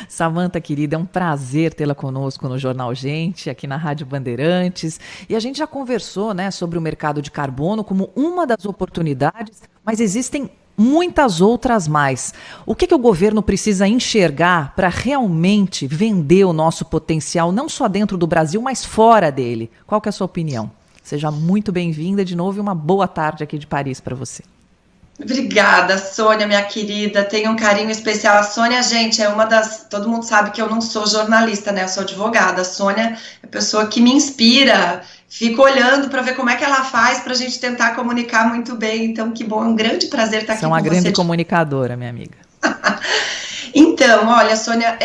Samanta, querida, é um prazer tê-la conosco no Jornal Gente, aqui na Rádio Bandeirantes. E a gente já conversou, né, sobre o mercado de carbono como uma das oportunidades, mas existem muitas outras mais. O que o governo precisa enxergar para realmente vender o nosso potencial, não só dentro do Brasil, mas fora dele? Qual que é a sua opinião? Seja muito bem-vinda de novo e uma boa tarde aqui de Paris para você. Obrigada, Sônia, minha querida. Tenho um carinho especial. A Sônia, gente, é uma das... Todo mundo sabe que eu não sou jornalista, né? Eu sou advogada. A Sônia é a pessoa que me inspira. Fico olhando para ver como é que ela faz para a gente tentar comunicar muito bem. Então, que bom, é um grande prazer estar aqui com você. Você é uma grande comunicadora, minha amiga. Então, olha, Sônia,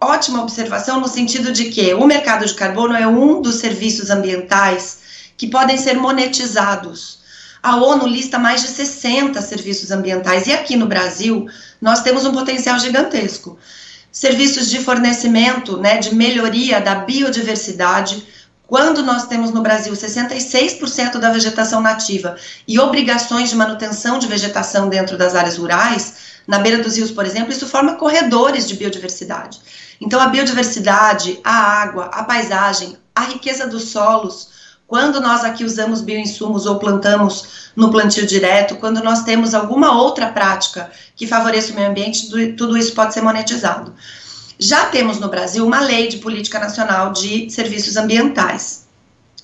ótima observação no sentido de que o mercado de carbono é um dos serviços ambientais que podem ser monetizados. A ONU lista mais de 60 serviços ambientais e aqui no Brasil nós temos um potencial gigantesco. Serviços de fornecimento, né, de melhoria da biodiversidade, quando nós temos no Brasil 66% da vegetação nativa e obrigações de manutenção de vegetação dentro das áreas rurais, na beira dos rios, por exemplo, isso forma corredores de biodiversidade. Então a biodiversidade, a água, a paisagem, a riqueza dos solos, quando nós aqui usamos bioinsumos ou plantamos no plantio direto, quando nós temos alguma outra prática que favoreça o meio ambiente, tudo isso pode ser monetizado. Já temos no Brasil uma lei de política nacional de serviços ambientais,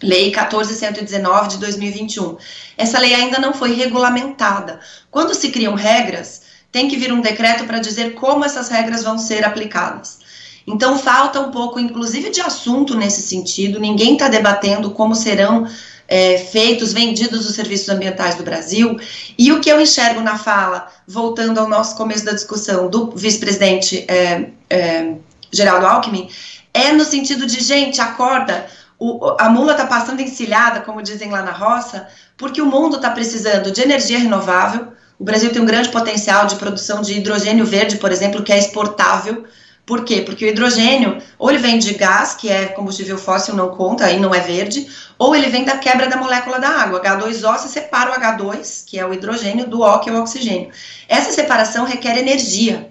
Lei 14.119 de 2021. Essa lei ainda não foi regulamentada. Quando se criam regras, tem que vir um decreto para dizer como essas regras vão ser aplicadas. Então falta um pouco, inclusive, de assunto nesse sentido. Ninguém está debatendo como serão vendidos os serviços ambientais do Brasil. E o que eu enxergo na fala, voltando ao nosso começo da discussão, do vice-presidente Geraldo Alckmin, é no sentido de, gente, acorda, a mula está passando encilhada, como dizem lá na roça, porque o mundo está precisando de energia renovável. O Brasil tem um grande potencial de produção de hidrogênio verde, por exemplo, que é exportável. Por quê? Porque o hidrogênio, ou ele vem de gás, que é combustível fóssil, não conta, aí não é verde, ou ele vem da quebra da molécula da água. H2O, você separa o H2, que é o hidrogênio, do O, que é o oxigênio. Essa separação requer energia.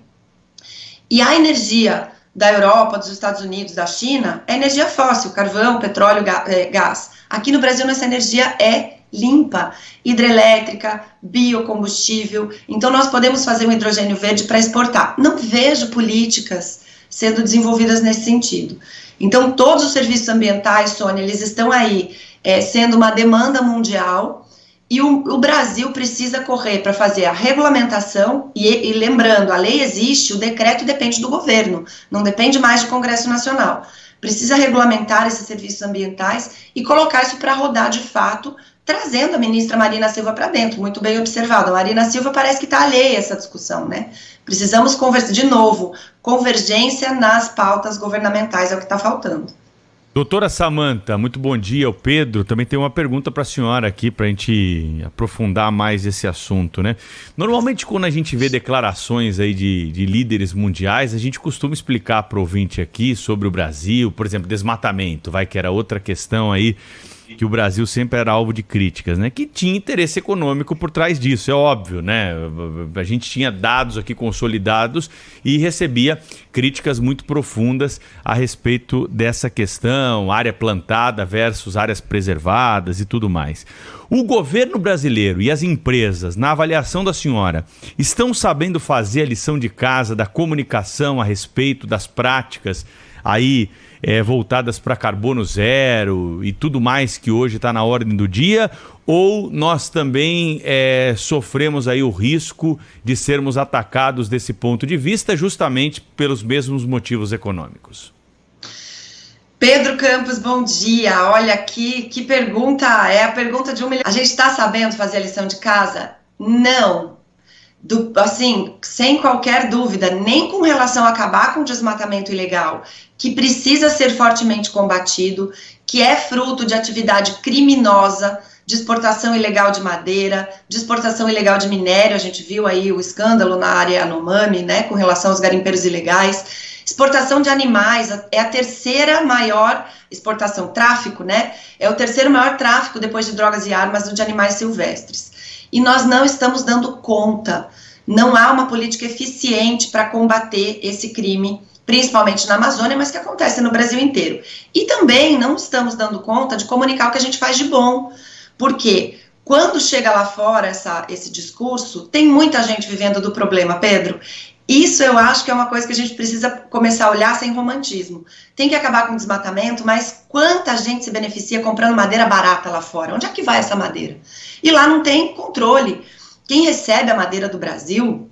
E a energia da Europa, dos Estados Unidos, da China, é energia fóssil, carvão, petróleo, gás. Aqui no Brasil, essa energia é limpa, hidrelétrica, biocombustível. Então nós podemos fazer um hidrogênio verde para exportar. Não vejo políticas sendo desenvolvidas nesse sentido. Então todos os serviços ambientais, Sônia, eles estão aí sendo uma demanda mundial e o Brasil precisa correr para fazer a regulamentação e lembrando, a lei existe, o decreto depende do governo, não depende mais do Congresso Nacional. Precisa regulamentar esses serviços ambientais e colocar isso para rodar de fato, trazendo a ministra Marina Silva para dentro, muito bem observado. A Marina Silva parece que está alheia a essa discussão, né? Precisamos conversar, de novo, convergência nas pautas governamentais é o que está faltando. Doutora Samanta, muito bom dia. O Pedro também tem uma pergunta para a senhora aqui, para a gente aprofundar mais esse assunto, né? Normalmente, quando a gente vê declarações aí de líderes mundiais, a gente costuma explicar para o ouvinte aqui sobre o Brasil, por exemplo, desmatamento, que era outra questão aí, que o Brasil sempre era alvo de críticas, né? Que tinha interesse econômico por trás disso, é óbvio, né? A gente tinha dados aqui consolidados e recebia críticas muito profundas a respeito dessa questão, área plantada versus áreas preservadas e tudo mais. O governo brasileiro e as empresas, na avaliação da senhora, estão sabendo fazer a lição de casa da comunicação a respeito das práticas aí voltadas para carbono zero e tudo mais que hoje está na ordem do dia, ou nós também sofremos aí o risco de sermos atacados desse ponto de vista justamente pelos mesmos motivos econômicos? Pedro Campos, bom dia. Olha que pergunta, é a pergunta de 1 milhão. A gente está sabendo fazer a lição de casa? Não. Assim, sem qualquer dúvida, nem com relação a acabar com o desmatamento ilegal, que precisa ser fortemente combatido, que é fruto de atividade criminosa, de exportação ilegal de madeira, de exportação ilegal de minério. A gente viu aí o escândalo na área Yanomami, né, com relação aos garimpeiros ilegais. Exportação de animais é a terceira maior exportação, tráfico, né, é o terceiro maior tráfico depois de drogas e armas de animais silvestres. E nós não estamos dando conta. Não há uma política eficiente para combater esse crime, principalmente na Amazônia, mas que acontece no Brasil inteiro. E também não estamos dando conta de comunicar o que a gente faz de bom, porque quando chega lá fora esse discurso, tem muita gente vivendo do problema, Pedro. Isso eu acho que é uma coisa que a gente precisa começar a olhar sem romantismo. Tem que acabar com o desmatamento, mas quanta gente se beneficia comprando madeira barata lá fora? Onde é que vai essa madeira? E lá não tem controle. Quem recebe a madeira do Brasil,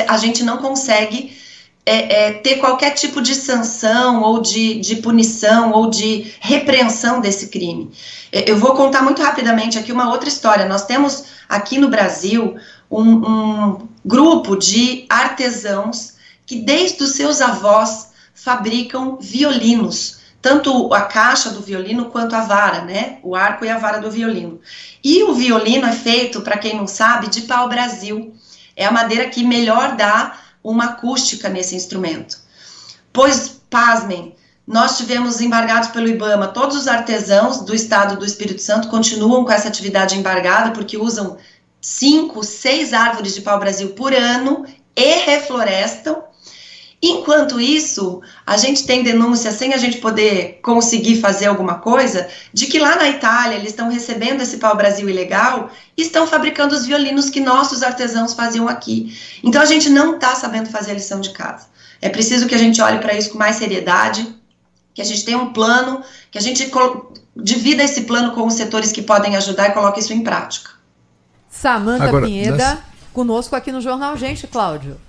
a gente não consegue ter qualquer tipo de sanção ou de punição ou de repreensão desse crime. Eu vou contar muito rapidamente aqui uma outra história. Nós temos aqui no Brasil um grupo de artesãos que desde os seus avós fabricam violinos, tanto a caixa do violino quanto a vara, né? O arco e a vara do violino. E o violino é feito, para quem não sabe, de pau-brasil. É a madeira que melhor dá uma acústica nesse instrumento. Pois, pasmem, nós tivemos embargados pelo IBAMA, todos os artesãos do estado do Espírito Santo continuam com essa atividade embargada, porque usam 5, 6 árvores de pau-brasil por ano e reflorestam. Enquanto isso, a gente tem denúncia, sem a gente poder conseguir fazer alguma coisa, de que lá na Itália eles estão recebendo esse pau-brasil ilegal e estão fabricando os violinos que nossos artesãos faziam aqui. Então a gente não está sabendo fazer a lição de casa. É preciso que a gente olhe para isso com mais seriedade, que a gente tenha um plano, que a gente divida esse plano com os setores que podem ajudar e coloque isso em prática. Samanta Pinheda, conosco aqui no Jornal Gente, Cláudio.